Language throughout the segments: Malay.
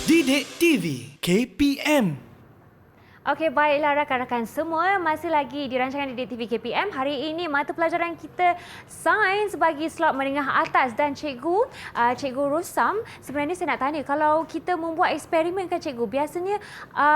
Didik TV KPM. Okey, baiklah rakan-rakan semua, masih lagi di rancangan Didik TV KPM. Hari ini mata pelajaran kita Sains bagi slot menengah atas dan Cikgu Rosam, sebenarnya saya nak tanya, kalau kita membuat eksperimen kan Cikgu, biasanya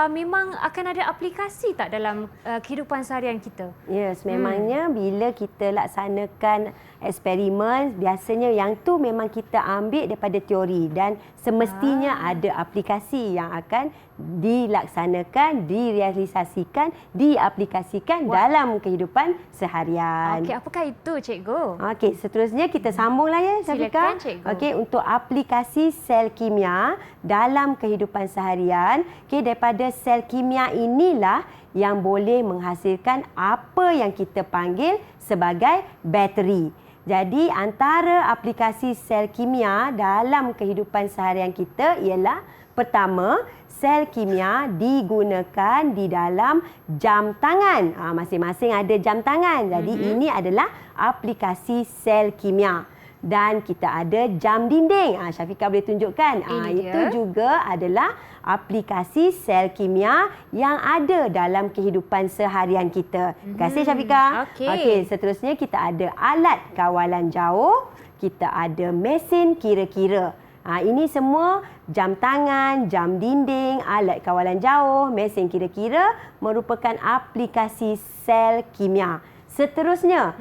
memang akan ada aplikasi tak dalam kehidupan seharian kita? Ya, memangnya bila kita laksanakan eksperimen, biasanya yang tu memang kita ambil daripada teori dan semestinya ada aplikasi yang akan dilaksanakan, direalisasikan, diaplikasikan dalam kehidupan seharian. Okey, apakah itu Cikgu? Okey, seterusnya kita sambunglah ya, Syafiqah. Silakan, Cikgu. Okey, untuk aplikasi sel kimia dalam kehidupan seharian, daripada sel kimia inilah yang boleh menghasilkan apa yang kita panggil sebagai bateri. Jadi antara aplikasi sel kimia dalam kehidupan seharian kita ialah pertama, sel kimia digunakan di dalam jam tangan. Masing-masing ada jam tangan. Jadi ini adalah aplikasi sel kimia. Dan kita ada jam dinding. Syafiqah boleh tunjukkan. Itu juga adalah aplikasi sel kimia yang ada dalam kehidupan seharian kita. Terima kasih Syafiqah. Okey, seterusnya kita ada alat kawalan jauh. Kita ada mesin kira-kira. Ini semua jam tangan, jam dinding, alat kawalan jauh, mesin kira-kira merupakan aplikasi sel kimia. Seterusnya,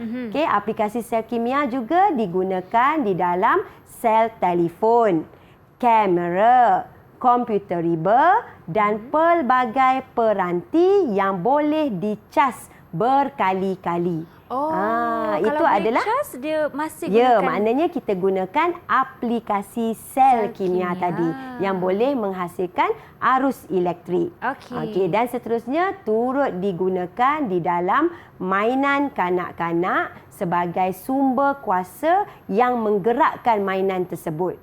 aplikasi sel kimia juga digunakan di dalam sel telefon, kamera, komputer riba dan pelbagai peranti yang boleh dicas berkali-kali. Itu adalah cas, dia masih ya, gunakan. maknanya kita gunakan aplikasi sel kimia tadi yang boleh menghasilkan arus elektrik. Okey, dan seterusnya turut digunakan di dalam mainan kanak-kanak sebagai sumber kuasa yang menggerakkan mainan tersebut.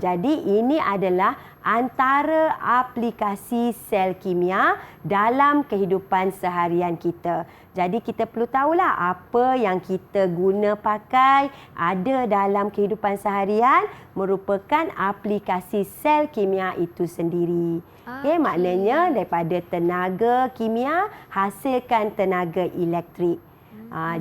Jadi ini adalah antara aplikasi sel kimia dalam kehidupan seharian kita. Jadi kita perlu tahulah apa yang kita guna pakai ada dalam kehidupan seharian merupakan aplikasi sel kimia itu sendiri. Maknanya daripada tenaga kimia hasilkan tenaga elektrik.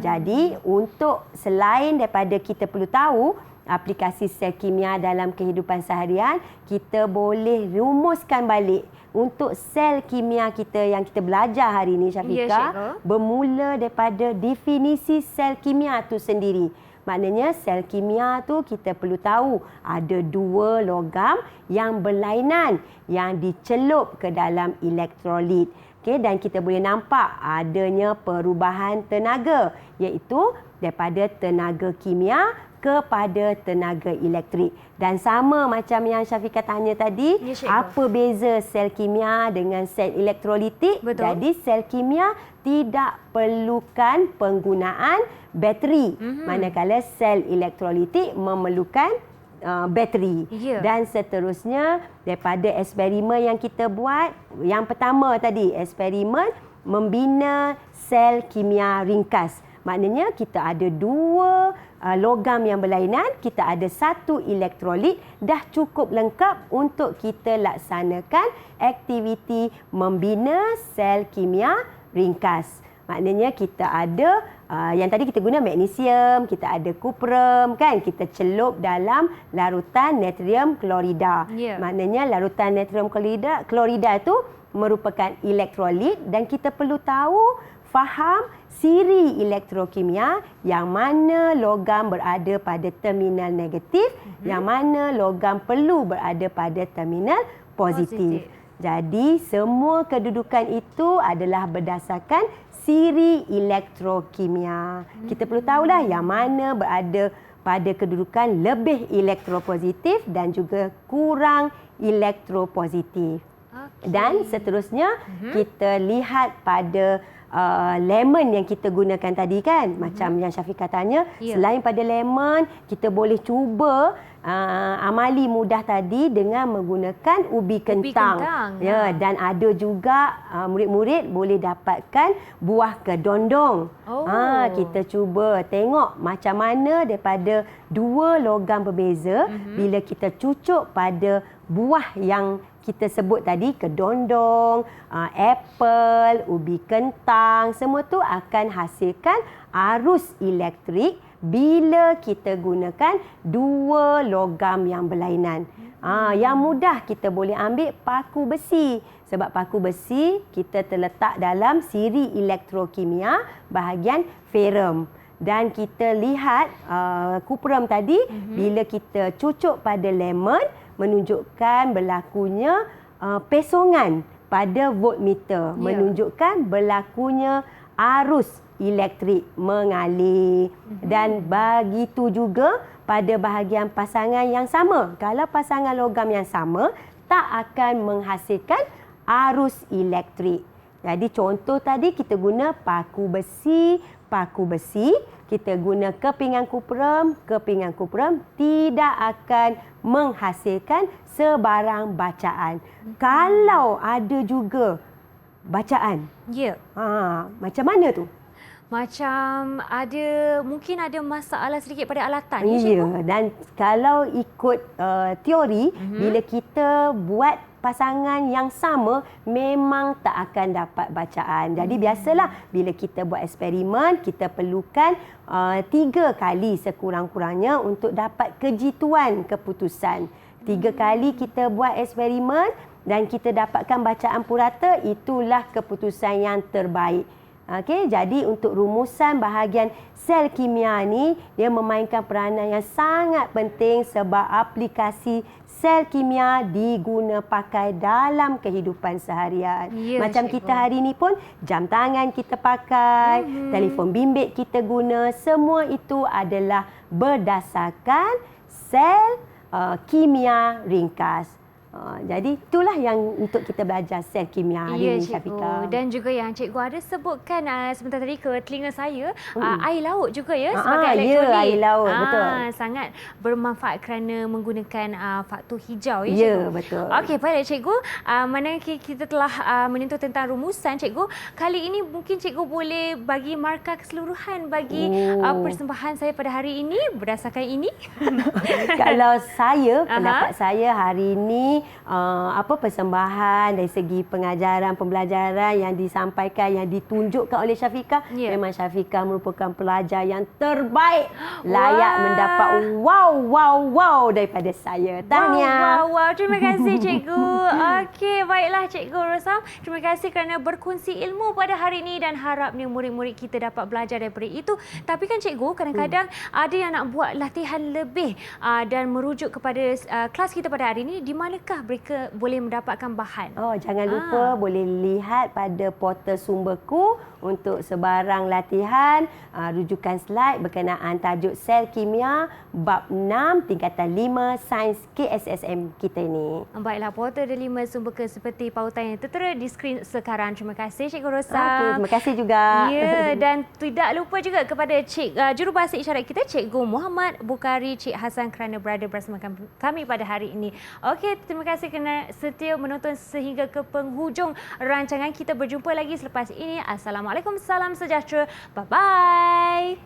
Jadi untuk selain daripada kita perlu tahu aplikasi sel kimia dalam kehidupan seharian, kita boleh rumuskan balik untuk sel kimia kita yang kita belajar hari ini, Syafiqah, bermula daripada definisi sel kimia itu sendiri. Maknanya sel kimia tu kita perlu tahu ada dua logam yang berlainan yang dicelup ke dalam elektrolit. Dan kita boleh nampak adanya perubahan tenaga, iaitu daripada tenaga kimia kepada tenaga elektrik. Dan sama macam yang Syafiqah tanya tadi, apa beza sel kimia dengan sel elektrolitik? Jadi sel kimia tidak perlukan penggunaan bateri, manakala sel elektrolitik memerlukan bateri. Dan seterusnya daripada eksperimen yang kita buat, yang pertama tadi eksperimen membina sel kimia ringkas. Maknanya kita ada dua logam yang berlainan, kita ada satu elektrolit, dah cukup lengkap untuk kita laksanakan aktiviti membina sel kimia ringkas. Maknanya kita ada yang tadi kita guna magnesium, kita ada kuprum, kan? Kita celup dalam larutan natrium klorida. Maknanya larutan natrium klorida itu merupakan elektrolit dan kita perlu faham siri elektrokimia yang mana logam berada pada terminal negatif, yang mana logam perlu berada pada terminal positif. Jadi semua kedudukan itu adalah berdasarkan siri elektrokimia. Kita perlu tahulah yang mana berada pada kedudukan lebih elektropositif dan juga kurang elektropositif. Dan seterusnya kita lihat pada lemon yang kita gunakan tadi, kan? Macam yang Syafiqah tanya, selain pada lemon, kita boleh cuba amali mudah tadi dengan menggunakan ubi kentang. Dan ada juga murid-murid boleh dapatkan buah kedondong. Kita cuba tengok macam mana daripada dua logam berbeza bila kita cucuk pada buah yang kita sebut tadi kedondong, apple, ubi kentang, semua tu akan hasilkan arus elektrik bila kita gunakan dua logam yang berlainan. Yang mudah kita boleh ambil paku besi. Sebab paku besi kita terletak dalam siri elektrokimia bahagian ferrum. Dan kita lihat kuprum tadi bila kita cucuk pada lemon menunjukkan berlakunya pesongan pada voltmeter, menunjukkan berlakunya arus elektrik mengalir. Dan begitu juga pada bahagian pasangan yang sama. Kalau pasangan logam yang sama, tak akan menghasilkan arus elektrik. Jadi contoh tadi kita guna paku besi, kita guna kepingan kuprum tidak akan menghasilkan sebarang bacaan. Kalau ada juga bacaan. Ya. Macam mana tu? Macam mungkin ada masalah sedikit pada alatan. Ya, dan kalau ikut teori, bila kita buat pasangan yang sama, memang tak akan dapat bacaan. Jadi biasalah bila kita buat eksperimen, kita perlukan 3 kali sekurang-kurangnya untuk dapat kejituan keputusan. 3 kali kita buat eksperimen dan kita dapatkan bacaan purata, itulah keputusan yang terbaik. Okey, jadi untuk rumusan bahagian sel kimia ni, dia memainkan peranan yang sangat penting sebab aplikasi sel kimia diguna pakai dalam kehidupan seharian. Ya, macam cikgu. kita hari ni pun jam tangan kita pakai, telefon bimbit kita guna, semua itu adalah berdasarkan sel kimia ringkas. Jadi itulah yang untuk kita belajar sel kimia hari ini, Syafiqah. Dan juga yang cikgu ada sebutkan sebentar tadi ke telinga saya, air laut juga ya sebagai elektrolit. Ya, air laut, betul. Sangat bermanfaat kerana menggunakan faktor hijau ya, Ya, cikgu. betul. Okey, baiklah cikgu. Mana kita telah menyentuh tentang rumusan, cikgu. Kali ini mungkin cikgu boleh bagi markah keseluruhan bagi persembahan saya pada hari ini berdasarkan ini. Kalau saya, pendapat saya hari ini persembahan dari segi pengajaran, pembelajaran yang disampaikan, yang ditunjukkan oleh Syafiqah, memang Syafiqah merupakan pelajar yang terbaik, layak mendapat wow daripada saya. Tahniah. Wow. Terima kasih cikgu. Okey, baiklah Cikgu Rosam. Terima kasih kerana berkongsi ilmu pada hari ini dan harapnya murid-murid kita dapat belajar daripada itu. Tapi kan cikgu, kadang-kadang ada yang nak buat latihan lebih dan merujuk kepada kelas kita pada hari ini, di manakah mereka boleh mendapatkan bahan? Jangan lupa boleh lihat pada portal Sumberku untuk sebarang latihan, rujukan slide berkenaan tajuk sel kimia bab 6 tingkatan 5 sains KSSM kita ini. Baiklah, portal ada 5 sumber seperti pautan yang tertera di skrin sekarang. Terima kasih Cikgu Rosa. Terima kasih juga. Ya, dan tidak lupa juga kepada jurubahasa isyarat kita, Cikgu Muhammad Bukhari, Cik Hasan kerana berada bersama kami pada hari ini. Okey, terima kasih kerana setia menonton sehingga ke penghujung rancangan kita. Berjumpa lagi selepas ini. Assalamualaikum, salam sejahtera. Bye-bye.